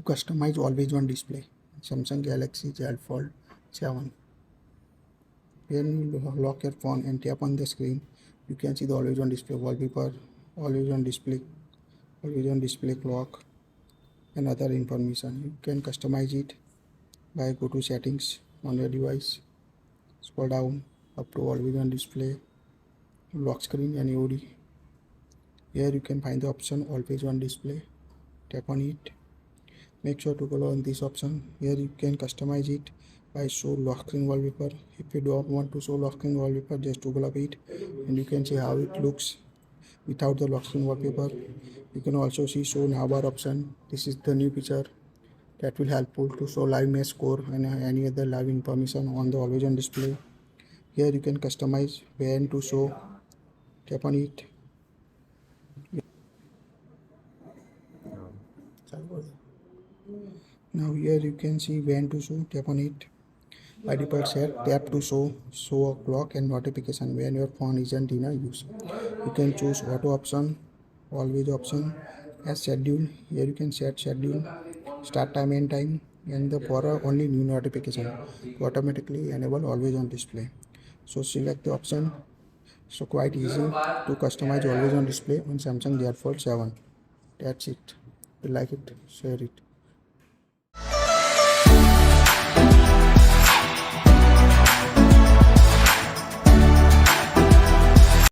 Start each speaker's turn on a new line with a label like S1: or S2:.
S1: customize always on display. Samsung Galaxy Z Fold 7. When you lock your phone and tap on the screen, you can see the always on display wallpaper, always on display clock, and other information. You can customize it by go to settings on your device, scroll down up to always on display, lock screen and AOD. Here you can find the option always on display. Tap on it. Make sure to go on this option. Here you can customize it by show lock screen wallpaper. If you don't want to show lock screen wallpaper, just toggle up it and you can see how it looks without the lock screen wallpaper. You can also see show navbar option. This is the new feature that will helpful to show live match score and any other live information on the always on display. Here you can customize when to show. Tap on it. Now here you can see when to show. Tap on it. By default set tap to show a clock and notification when your phone isn't in use. You can choose auto option, always option, as schedule. Here you can set schedule, start time, end time, and the for only new notification to automatically enable always on display. So select the option. So quite easy to customize always on display on Samsung Z Fold 7. That's it. If you like it, share it.